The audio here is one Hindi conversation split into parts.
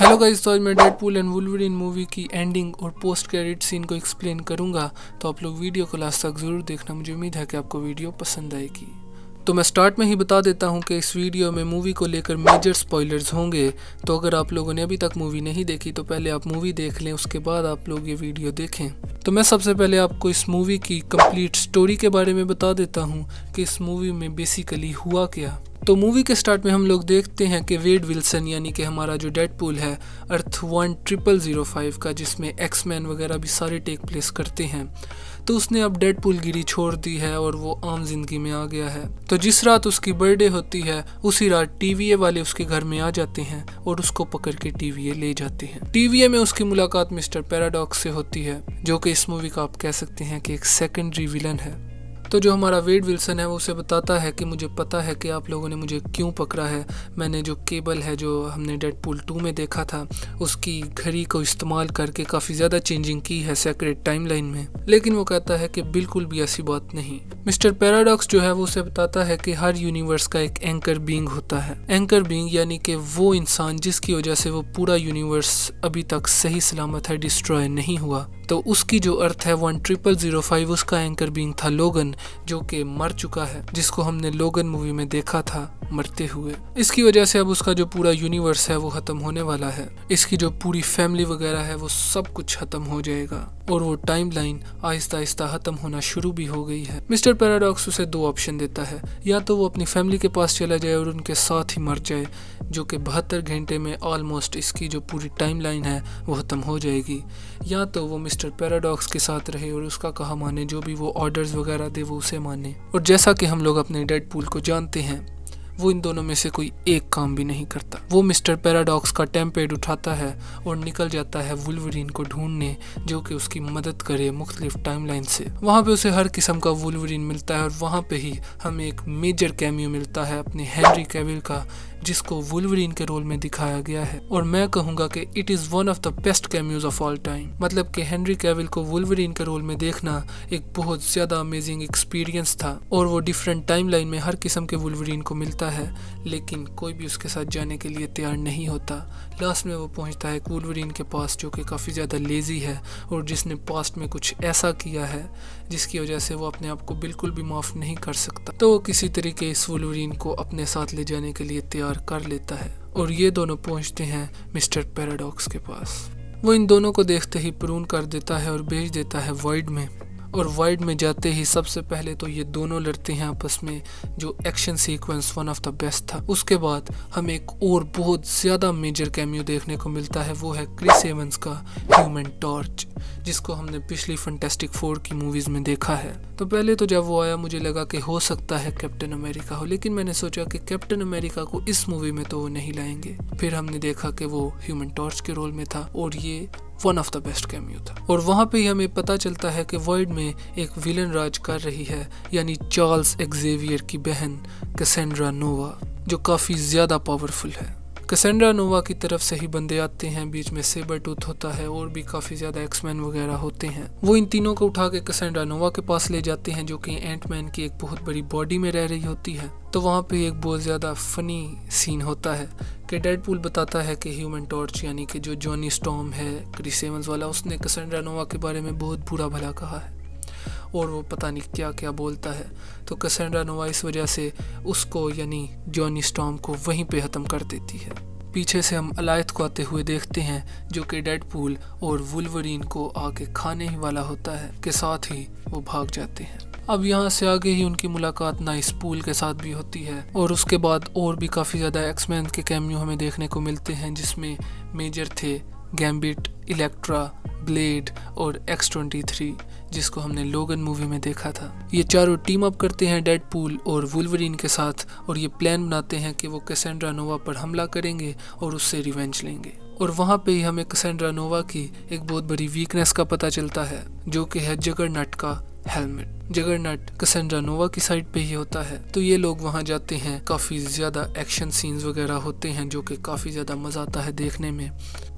हेलो गाइस, तो आज मैं डेडपूल एंड वुल्वरीन मूवी की एंडिंग और पोस्ट क्रेडिट सीन को एक्सप्लेन करूंगा। तो आप लोग वीडियो को लास्ट तक ज़रूर देखना। मुझे उम्मीद है कि आपको वीडियो पसंद आएगी। तो मैं स्टार्ट में ही बता देता हूं कि इस वीडियो में मूवी को लेकर मेजर स्पॉयलर्स होंगे। तो अगर आप लोगों ने अभी तक मूवी नहीं देखी तो पहले आप मूवी देख लें, उसके बाद आप लोग ये वीडियो देखें। तो मैं सबसे पहले आपको इस मूवी की कंप्लीट स्टोरी के बारे में बता देता हूँ कि इस मूवी में बेसिकली हुआ क्या। तो मूवी के स्टार्ट में हम लोग देखते हैं कि वेड विल्सन यानी कि हमारा जो डेडपूल है अर्थ 1005 का, जिसमें एक्समैन वगैरह भी सारे टेक प्लेस करते हैं, तो उसने अब डेडपूल गिरी छोड़ दी है और वो आम जिंदगी में आ गया है। तो जिस रात उसकी बर्थडे होती है उसी रात टीवीए वाले उसके घर में आ जाते हैं और उसको पकड़ के टीवीए ले जाते हैं। टीवीए में उसकी मुलाकात मिस्टर पैराडॉक्स से होती है, जो कि इस मूवी का आप कह सकते हैं कि एक सेकेंडरी विलन है। तो जो हमारा वेड विल्सन है वो उसे बताता है कि मुझे पता है कि आप लोगों ने मुझे क्यों पकड़ा है। मैंने जो केबल है जो हमने डेडपूल 2 में देखा था उसकी घड़ी को इस्तेमाल करके काफ़ी ज़्यादा चेंजिंग की है सेक्रेट टाइमलाइन में, लेकिन वो कहता है कि बिल्कुल भी ऐसी बात नहीं। मिस्टर पैराडॉक्स जो है वो उसे बताता है कि हर यूनिवर्स का एक एंकर बीइंग होता है। एंकर बीइंग यानी कि वो इंसान जिसकी वजह से वो पूरा यूनिवर्स अभी तक सही सलामत है, डिस्ट्रॉय नहीं हुआ। तो उसकी जो अर्थ है 1005 उसका एंकर बीइंग था लोगन, जो कि मर चुका है, जिसको हमने लोगन मूवी में देखा था मरते हुए। इसकी वजह से अब उसका जो पूरा यूनिवर्स है वो खत्म होने वाला है। इसकी जो पूरी फैमिली वगैरह है वो सब कुछ खत्म हो जाएगा और वो टाइमलाइन आहिस्ता आहिस्ता खत्म होना शुरू भी हो गई है। मिस्टर पैराडॉक्स उसे दो ऑप्शन देता है, या तो वो अपनी फैमिली के पास चला जाए और उनके साथ ही मर जाए, जो कि 72 घंटे में ऑलमोस्ट इसकी जो पूरी टाइमलाइन है वो खत्म हो जाएगी, या तो वो मिस्टर पैराडॉक्स के साथ रहे और उसका कहा माने, जो भी वो ऑर्डर्स वगैरह दे वो उसे माने। और जैसा कि हम लोग अपने डेडपूल को जानते हैं वो इन दोनों में से कोई एक काम भी नहीं करता। वो मिस्टर पैराडॉक्स का टेम्पेड उठाता है और निकल जाता है वुल्वरीन को ढूंढने, जो कि उसकी मदद करे मुख्तलिफ टाइमलाइन से। वहाँ पे उसे हर किस्म का वुल्वरीन मिलता है और वहाँ पे ही हमें एक मेजर कैमियो मिलता है अपने हेनरी कैविल का, जिसको वुल्वरीन के रोल में दिखाया गया है। और मैं कहूँगा कि it is one of the best cameos of all time. मतलब कि हेनरी कैविल को वुल्वरीन के रोल में देखना एक बहुत ज़्यादा अमेजिंग एक्सपीरियंस था। और वो डिफरेंट टाइमलाइन में हर किस्म के वुल्वरीन को मिलता है, लेकिन कोई भी उसके साथ जाने के लिए तैयार नहीं होता। लास्ट में वो पहुंचता है एक वुल्वरीन के पास जो कि काफ़ी ज़्यादा लेजी है और जिसने पास्ट में कुछ ऐसा किया है जिसकी वजह से वो अपने आप को बिल्कुल भी माफ़ नहीं कर सकता। तो वो किसी तरीके इस वुल्वरीन को अपने साथ ले जाने के लिए तैयार कर लेता है और ये दोनों पहुंचते हैं मिस्टर पैराडॉक्स के पास। वो इन दोनों को देखते ही प्रून कर देता है और भेज देता है वॉइड में। और वाइड में जाते ही सबसे पहले तो ये दोनों लड़ते हैं आपस में, जो action sequence one of the best था। उसके बाद हमें एक और बहुत ज़्यादा मेजर कैमियो देखने को मिलता है, वो है क्रिस एवंस का ह्यूमन टॉर्च, जिसको हमने पिछली फैंटास्टिक 4 की मूवीज़ में देखा है। तो पहले तो जब वो आया मुझे लगा कि हो सकता है कैप्टन अमेरिका हो, लेकिन मैंने सोचा कि कैप्टन अमेरिका को इस मूवी में तो वो नहीं लाएंगे। फिर हमने देखा कि वो ह्यूमन टॉर्च के रोल में था और ये one of the best cameo था। और वहाँ पे ही हमें पता चलता है कि वर्ल्ड में एक विलन राज कर रही है, यानी चार्ल्स एक्जेवियर की बहन कैसेंड्रा नोवा, जो काफ़ी ज़्यादा पावरफुल है। कैसेंड्रा नोवा की तरफ से ही बंदे आते हैं, बीच में सेबर टूथ होता है और भी काफ़ी ज़्यादा एक्समैन वगैरह होते हैं। वो इन तीनों को उठा के कैसेंड्रा नोवा के पास ले जाते हैं, जो कि एंटमैन की एक बहुत बड़ी बॉडी में रह रही होती है। तो वहाँ पे एक बहुत ज़्यादा फनी सीन होता है कि डेडपूल बताता है कि ह्यूमन टॉर्च यानी कि जो जॉनी स्टॉर्म है क्रिस एवंस वाला, उसने कैसेंड्रा नोवा के बारे में बहुत बुरा भला कहा है और वो पता नहीं क्या क्या बोलता है। तो कैसेंड्रा नोवा इस वजह से उसको यानी जॉनी स्टॉर्म को वहीं पे ख़त्म कर देती है। पीछे से हम अलायत को आते हुए देखते हैं, जो कि डेडपूल और वुल्वरीन को आके खाने ही वाला होता है, के साथ ही वो भाग जाते हैं। अब यहाँ से आगे ही उनकी मुलाकात नाइस पूल के साथ भी होती है और उसके बाद और भी काफ़ी ज़्यादा एक्समैन के कैमियो हमें देखने को मिलते हैं, जिसमें मेजर थे गैम्बिट, इलेक्ट्रा, ब्लेड और X-23, जिसको हमने लोगन मूवी में देखा था। ये चारों टीम अप करते हैं डेडपूल और वुल्वरीन के साथ और ये प्लान बनाते हैं कि वो कैसेंड्रा नोवा पर हमला करेंगे और उससे रिवेंज लेंगे। और वहाँ पे ही हमें कैसेंड्रा नोवा की एक बहुत बड़ी वीकनेस का पता चलता है, जो कि है जगरनट का हेलमेट। जगरनट कैसेंड्रा नोवा की साइड पे ही होता है। तो ये लोग वहाँ जाते हैं, काफ़ी ज़्यादा एक्शन सीन्स वगैरह होते हैं जो कि काफ़ी ज़्यादा मज़ा आता है देखने में।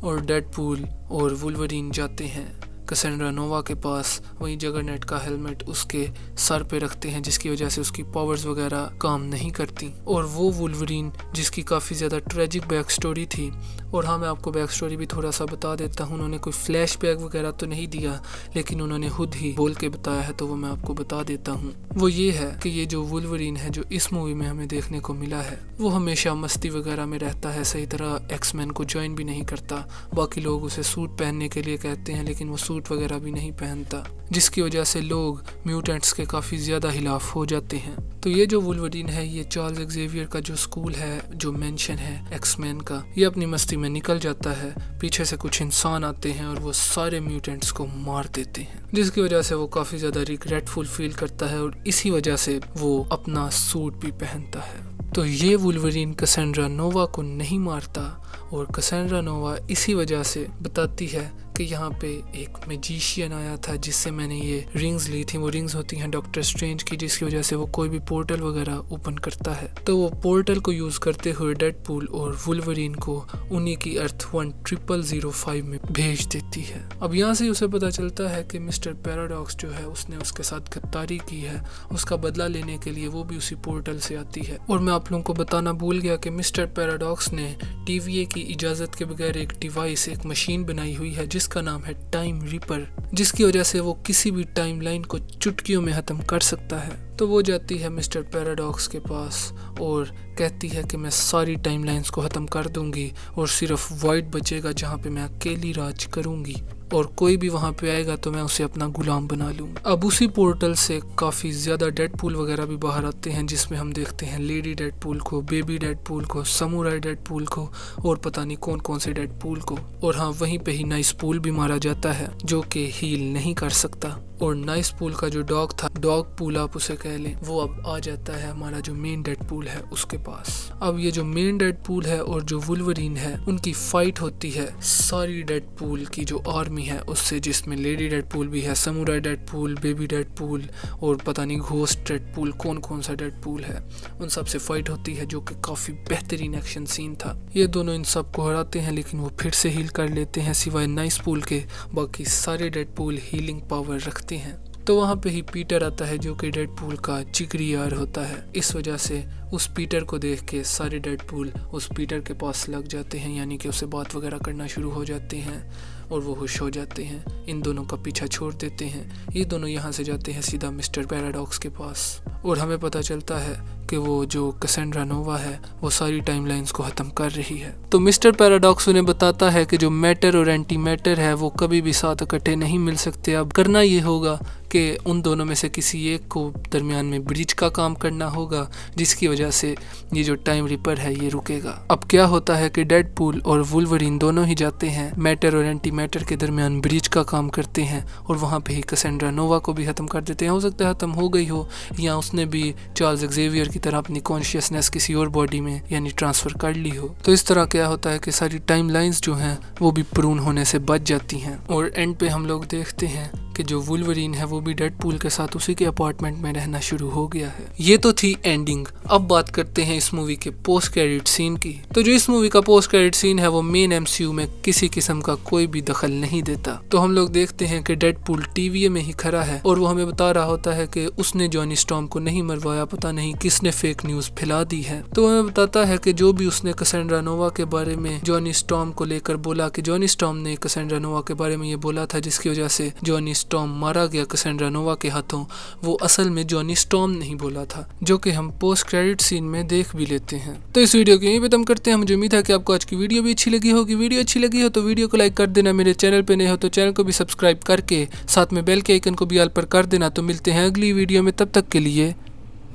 और डेडपूल और वुल्वरीन जाते हैं कैसेंड्रा नोवा के पास वही जगरनॉट का हेलमेट उसके सर पे रखते हैं, जिसकी वजह से उसकी पावर्स वगैरह काम नहीं करती। और वो वुल्वरीन जिसकी काफ़ी ज़्यादा ट्रेजिक बैक स्टोरी थी, और हाँ मैं आपको बैक स्टोरी भी थोड़ा सा बता देता हूँ। उन्होंने कोई फ्लैश बैक वगैरह तो नहीं दिया, लेकिन उन्होंने खुद ही बोल के बताया है, तो वो मैं आपको बता देता हूँ। वो ये है कि ये जो वुल्वरीन है जो इस मूवी में हमें देखने को मिला है, वो हमेशा मस्ती वगैरह में रहता है, सही तरह एक्समैन को ज्वाइन भी नहीं करता। बाकी लोग उसे सूट पहनने के लिए कहते हैं, लेकिन वो सूट वगैरह भी नहीं पहनता, जिसकी वजह से लोग म्यूटेंट्स के काफ़ी ज़्यादा खिलाफ हो जाते हैं। तो ये जो वुल्वरीन है, ये चार्ल्स एक्जेवियर का जो स्कूल है, जो मेंशन है एक्समैन का, ये अपनी मस्ती में निकल जाता है। पीछे से कुछ इंसान आते हैं और वो सारे म्यूटेंट्स को मार देते हैं, जिसकी वजह से वो काफ़ी ज़्यादा रिग्रेटफुल फील करता है, और इसी वजह से वो अपना सूट भी पहनता है। तो ये वुल्वरीन कैसेंड्रा नोवा को नहीं मारता, और कैसेंड्रा नोवा इसी वजह से बताती है कि यहाँ पे एक मैजिशियन आया था जिससे मैंने ये रिंग्स ली थी। वो रिंग्स होती हैं डॉक्टर स्ट्रेंज की, जिसकी वजह से वो कोई भी पोर्टल वगैरह ओपन करता है। तो वो पोर्टल को यूज़ करते हुए डेडपूल और वुल्वरीन को उन्हीं की अर्थ 100005 में भेज देती है। अब यहाँ से उसे पता चलता है कि मिस्टर पैराडॉक्स जो है उसने उसके साथ गद्दारी की है, उसका बदला लेने के लिए वो भी उसी पोर्टल से आती है। और मैं आप लोगों को बताना भूल गया कि मिस्टर पैराडॉक्स ने TVA की इजाज़त के बगैर एक डिवाइस, एक मशीन बनाई हुई है जिसका नाम है टाइम रिपर, जिसकी वजह से वो किसी भी टाइमलाइन को चुटकियों में खत्म कर सकता है। तो वो जाती है मिस्टर पैराडॉक्स के पास और कहती है कि मैं सारी टाइमलाइंस को ख़त्म कर दूंगी और सिर्फ वाइट बचेगा जहाँ पे मैं अकेली राज करूंगी, और कोई भी वहाँ पे आएगा तो मैं उसे अपना गुलाम बना लूँगा। अब उसी पोर्टल से काफ़ी ज़्यादा डेडपूल वगैरह भी बाहर आते हैं, जिसमें हम देखते हैं लेडी डेडपूल को, बेबी डेडपूल को, समुराई डेडपूल को, और पता नहीं कौन कौन से डेडपूल को। और हाँ, वहीं पे ही नाइस पूल भी मारा जाता है जो कि हील नहीं कर सकता। और नाइस पूल का जो डॉग था, डॉग पूल आप उसे कह लें, वो अब आ जाता है हमारा जो मेन डेडपूल है उसके पास। अब ये जो मेन डेडपूल है और जो वुल्वरीन है, उनकी फाइट होती है सारी डेडपूल की जो आर्मी है उससे, जिसमें लेडी डेडपूल भी है, समुराई डेडपूल, बेबी डेडपूल, और पता नहीं घोस्ट डेडपूल, कौन कौन सा डेडपूल है, उन सब से फाइट होती है, जो कि काफ़ी बेहतरीन एक्शन सीन था। ये दोनों इन सब को हराते हैं, लेकिन वो फिर से हील कर लेते हैं, सिवाय नाइस पूल के बाकी सारे डेडपूल हीलिंग पावर रखते हैं। तो वहाँ पे ही पीटर आता है जो कि डेडपूल का जिगरी यार होता है। इस वजह से उस पीटर को देख के सारे डेडपूल उस पीटर के पास लग जाते हैं, यानी कि उससे बात वगैरह करना शुरू हो जाते हैं और वो खुश हो जाते हैं। इन दोनों का पीछा छोड़ देते हैं। ये दोनों यहाँ से जाते हैं सीधा मिस्टर पैराडॉक्स के पास, और हमें पता चलता है कि वो जो कैसेंड्रा नोवा है वो सारी टाइमलाइंस को ख़त्म कर रही है। तो मिस्टर पैराडॉक्स उन्हें बताता है कि जो मैटर और एंटी मैटर है वो कभी भी साथ इकट्ठे नहीं मिल सकते। अब करना ये होगा कि उन दोनों में से किसी एक को दरमियान में ब्रिज का काम करना होगा, जिसकी वजह से ये जो टाइम रिपर है ये रुकेगा। अब क्या होता है कि डेडपूल और वुल्वरीन दोनों ही जाते हैं, मैटर और एंटी मैटर के दरमियान ब्रिज का काम करते हैं, और वहाँ पे ही कैसेंड्रा नोवा को भी ख़त्म कर देते हैं। हो सकता है ख़त्म हो गई हो, या उसने भी चार्ल्स एक्जेवियर की तरह अपनी कॉन्शियसनेस किसी और बॉडी में यानी ट्रांसफ़र कर ली हो। तो इस तरह क्या होता है कि सारी टाइमलाइंस जो हैं वो भी प्रून होने से बच जाती हैं, और एंड पे हम लोग देखते हैं कि जो वुल्वरीन है वो भी डेडपूल के साथ उसी के अपार्टमेंट में रहना शुरू हो गया है। ये तो थी एंडिंग। अब बात करते हैं इस मूवी के पोस्ट क्रेडिट सीन की। तो जो इस मूवी का पोस्ट क्रेडिट सीन है वो मेन MCU में किसी किस्म का कोई भी दखल नहीं देता। तो हम लोग देखते हैं कि डेडपूल TVA में ही खड़ा है और वो हमें बता रहा होता है कि उसने जॉनी स्टॉर्म को नहीं मरवाया, पता नहीं किसने फेक न्यूज फैला दी है। तो हमें बताता है कि जो भी उसने कैसेंड्रा नोवा के बारे में जॉनी स्टॉर्म को लेकर बोला कि जॉनी स्टॉर्म ने कैसेंड्रा नोवा के बारे में ये बोला था, जिसकी वजह से जॉनी स्टॉर्म मारा गया कैसेंड्रा नोवा के हाथों, वो असल में जॉनी स्टॉर्म नहीं बोला था, जो कि हम पोस्ट क्रेडिट सीन में देख भी लेते हैं। तो इस वीडियो को यहीं पे खत्म करते हैं। मुझे उम्मीद है कि आपको आज की वीडियो भी अच्छी लगी होगी। वीडियो अच्छी लगी हो तो वीडियो को लाइक कर देना, मेरे चैनल पे नए हो तो चैनल को भी सब्सक्राइब करके साथ में बेल के आइकन को भी ऑल पर कर देना। तो मिलते हैं अगली वीडियो में, तब तक के लिए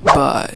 बाय।